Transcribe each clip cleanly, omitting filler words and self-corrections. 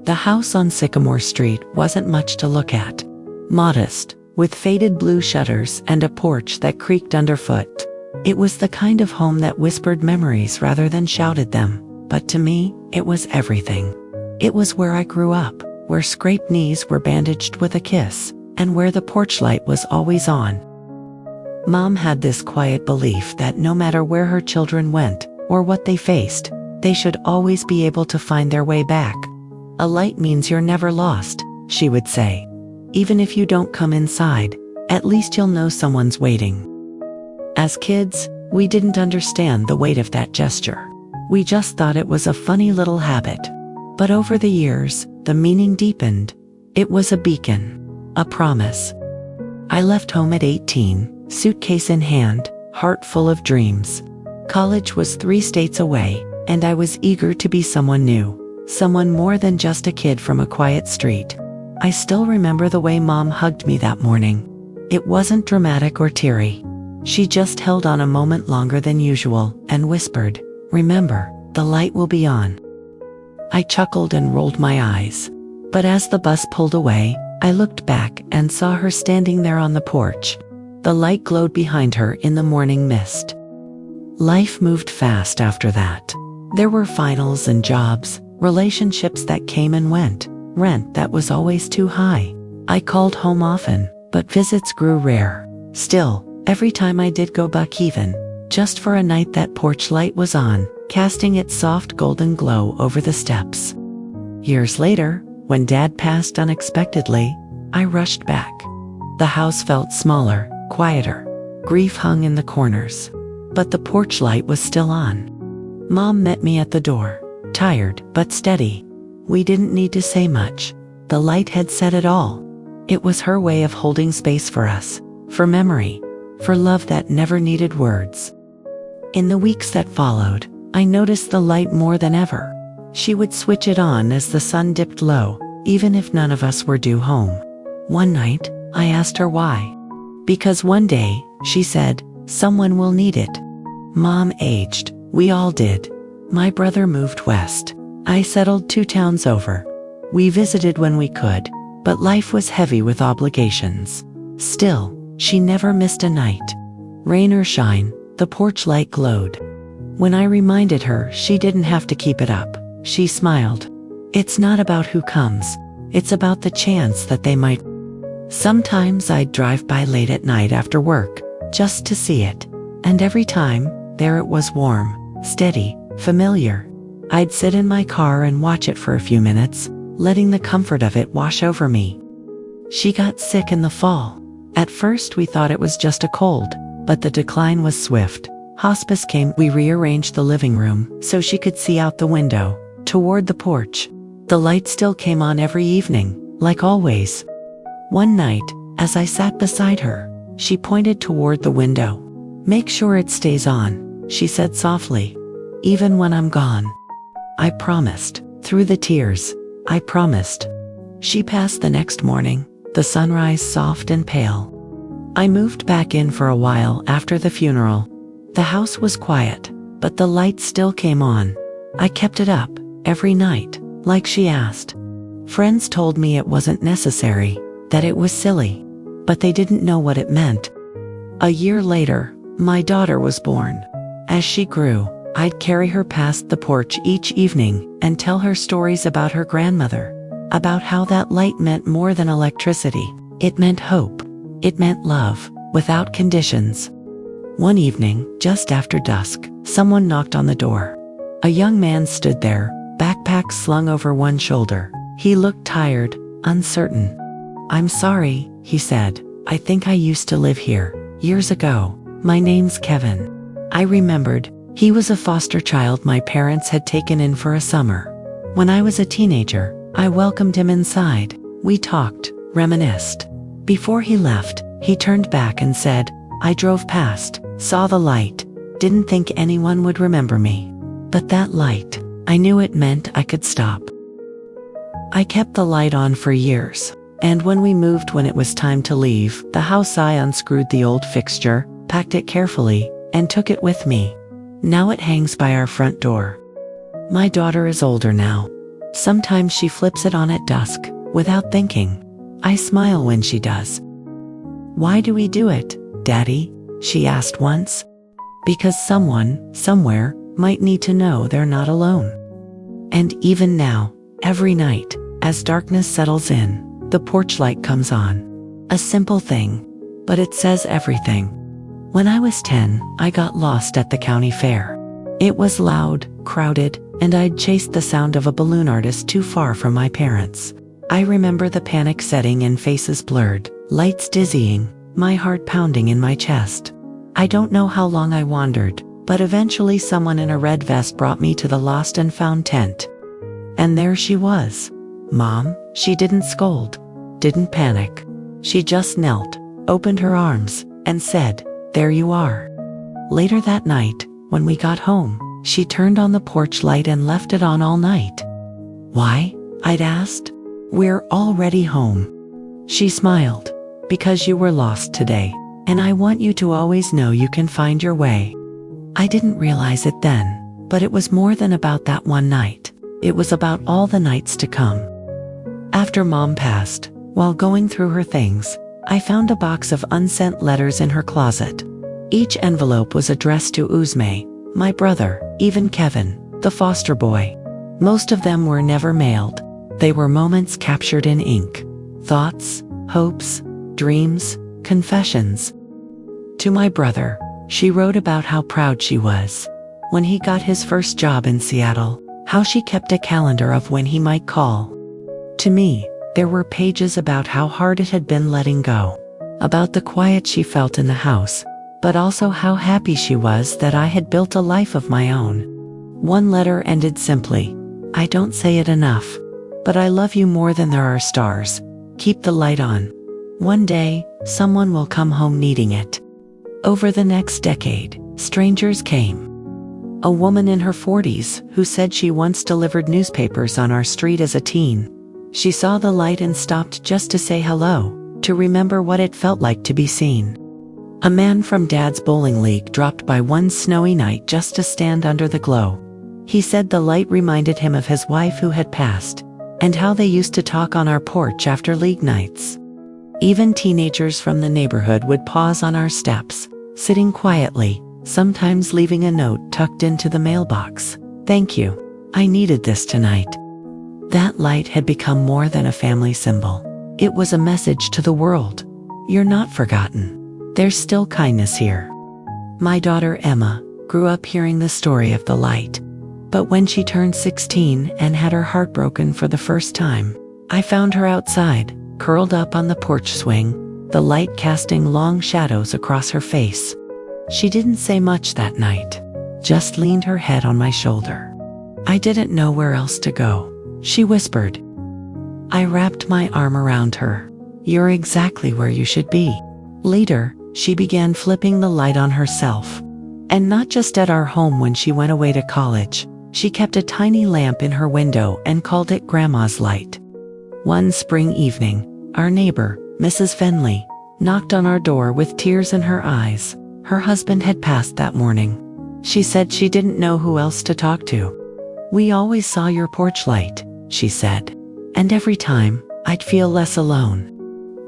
The house on Sycamore Street wasn't much to look at. Modest, with faded blue shutters and a porch that creaked underfoot. It was the kind of home that whispered memories rather than shouted them, but to me, it was everything. It was where I grew up, where scraped knees were bandaged with a kiss, and where the porch light was always on. Mom had this quiet belief that no matter where her children went, or what they faced, they should always be able to find their way back. A light means you're never lost, she would say. Even if you don't come inside, at least you'll know someone's waiting. As kids, we didn't understand the weight of that gesture. We just thought it was a funny little habit. But over the years, the meaning deepened. It was a beacon, a promise. I left home at 18, suitcase in hand, heart full of dreams. College was 3 states away, and I was eager to be someone new, someone more than just a kid from a quiet street. I still remember the way Mom hugged me that morning. It wasn't dramatic or teary. She just held on a moment longer than usual and whispered, "Remember, the light will be on." I chuckled and rolled my eyes. But as the bus pulled away, I looked back and saw her standing there on the porch. The light glowed behind her in the morning mist. Life moved fast after that. There were finals and jobs, relationships that came and went, rent that was always too high. I called home often, but visits grew rare. Still, every time I did go back even, just for a night, that porch light was on, casting its soft golden glow over the steps. Years later, when Dad passed unexpectedly, I rushed back. The house felt smaller, quieter. Grief hung in the corners. But the porch light was still on. Mom met me at the door, tired but steady. We didn't need to say much. The light had said it all. It was her way of holding space for us, for memory, for love that never needed words. In the weeks that followed, I noticed the light more than ever. She would switch it on as the sun dipped low, even if none of us were due home. One night, I asked her why. Because one day, she said, someone will need it. Mom aged, we all did. My brother moved west. I settled 2 towns over. We visited when we could, but life was heavy with obligations. Still, she never missed a night. Rain or shine, the porch light glowed. When I reminded her she didn't have to keep it up, she smiled. It's not about who comes, it's about the chance that they might. Sometimes I'd drive by late at night after work, just to see it. And every time, there it was, warm, steady, familiar. I'd sit in my car and watch it for a few minutes, letting the comfort of it wash over me. She got sick in the fall. At first we thought it was just a cold, but the decline was swift. Hospice came. We rearranged the living room so she could see out the window, toward the porch. The light still came on every evening, like always. One night, as I sat beside her, she pointed toward the window. "Make sure it stays on," she said softly. "Even when I'm gone." I promised. Through the tears, I promised. She passed the next morning, the sunrise soft and pale. I moved back in for a while after the funeral. The house was quiet, but the light still came on. I kept it up, every night, like she asked. Friends told me it wasn't necessary, that it was silly, but they didn't know what it meant. A year later, my daughter was born. As she grew, I'd carry her past the porch each evening and tell her stories about her grandmother, about how that light meant more than electricity. It meant hope. It meant love, without conditions. One evening, just after dusk, someone knocked on the door. A young man stood there, backpack slung over one shoulder. He looked tired, uncertain. "I'm sorry," he said. "I think I used to live here, years ago. My name's Kevin." I remembered. He was a foster child my parents had taken in for a summer. When I was a teenager, I welcomed him inside. We talked, reminisced. Before he left, he turned back and said, "I drove past, saw the light, didn't think anyone would remember me. But that light, I knew it meant I could stop." I kept the light on for years, and when we moved, when it was time to leave the house, I unscrewed the old fixture, packed it carefully, and took it with me. Now it hangs by our front door. My daughter is older now. Sometimes she flips it on at dusk, without thinking. I smile when she does. "Why do we do it, Daddy?" she asked once. "Because someone, somewhere, might need to know they're not alone." And even now, every night, as darkness settles in, the porch light comes on. A simple thing, but it says everything. When I was 10, I got lost at the county fair. It was loud, crowded, and I'd chased the sound of a balloon artist too far from my parents. I remember the panic setting in, faces blurred, lights dizzying, my heart pounding in my chest. I don't know how long I wandered, but eventually someone in a red vest brought me to the lost and found tent. And there she was. Mom. She didn't scold, didn't panic. She just knelt, opened her arms, and said, "There you are." Later that night, when we got home, she turned on the porch light and left it on all night. "Why?" I'd asked. "We're already home." She smiled. "Because you were lost today, and I want you to always know you can find your way." I didn't realize it then, but it was more than about that one night. It was about all the nights to come. After Mom passed, while going through her things, I found a box of unsent letters in her closet. Each envelope was addressed to Uzme, my brother, even Kevin, the foster boy. Most of them were never mailed. They were moments captured in ink. Thoughts, hopes, dreams, confessions. To my brother, she wrote about how proud she was when he got his first job in Seattle, how she kept a calendar of when he might call. To me, there were pages about how hard it had been letting go, about the quiet she felt in the house, but also how happy she was that I had built a life of my own. One letter ended simply, "I don't say it enough, but I love you more than there are stars. Keep the light on. One day, someone will come home needing it." Over the next decade, strangers came. A woman in her 40s who said she once delivered newspapers on our street as a teen. She saw the light and stopped just to say hello, to remember what it felt like to be seen. A man from Dad's bowling league dropped by one snowy night just to stand under the glow. He said the light reminded him of his wife who had passed, and how they used to talk on our porch after league nights. Even teenagers from the neighborhood would pause on our steps, sitting quietly, sometimes leaving a note tucked into the mailbox. "Thank you. I needed this tonight." That light had become more than a family symbol. It was a message to the world. You're not forgotten. There's still kindness here. My daughter Emma grew up hearing the story of the light. But when she turned 16 and had her heart broken for the first time, I found her outside, curled up on the porch swing, the light casting long shadows across her face. She didn't say much that night, just leaned her head on my shoulder. I didn't know where else to go. She whispered. I wrapped my arm around her. "You're exactly where you should be." Later, she began flipping the light on herself. And not just at our home when she went away to college. She kept a tiny lamp in her window and called it Grandma's light. One spring evening, our neighbor, Mrs. Fenley, knocked on our door with tears in her eyes. Her husband had passed that morning. She said she didn't know who else to talk to. "We always saw your porch light," she said. "And every time, I'd feel less alone."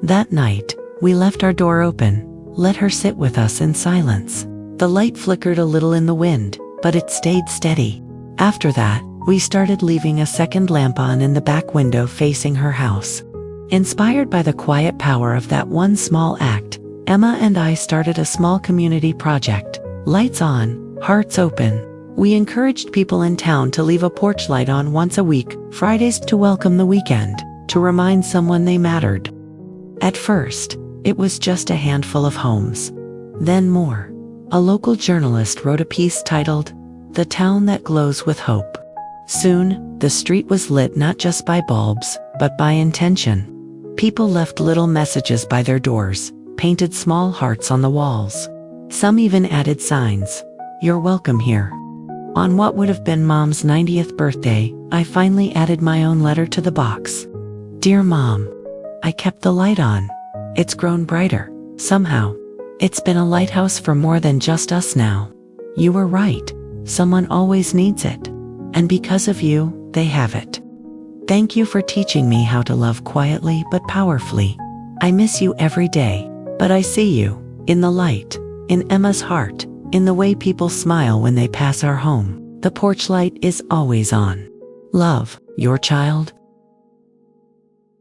That night, we left our door open, let her sit with us in silence. The light flickered a little in the wind, but it stayed steady. After that, we started leaving a second lamp on in the back window facing her house. Inspired by the quiet power of that one small act, Emma and I started a small community project. Lights on, hearts open. We encouraged people in town to leave a porch light on once a week, Fridays to welcome the weekend, to remind someone they mattered. At first, it was just a handful of homes. Then more. A local journalist wrote a piece titled, "The Town That Glows with Hope." Soon, the street was lit not just by bulbs, but by intention. People left little messages by their doors, painted small hearts on the walls. Some even added signs, "You're welcome here." On what would have been Mom's 90th birthday, I finally added my own letter to the box. "Dear Mom, I kept the light on. It's grown brighter, somehow. It's been a lighthouse for more than just us now. You were right. Someone always needs it. And because of you, they have it. Thank you for teaching me how to love quietly but powerfully. I miss you every day, but I see you, in the light, in Emma's heart, in the way people smile when they pass our home. The porch light is always on. Love, your child.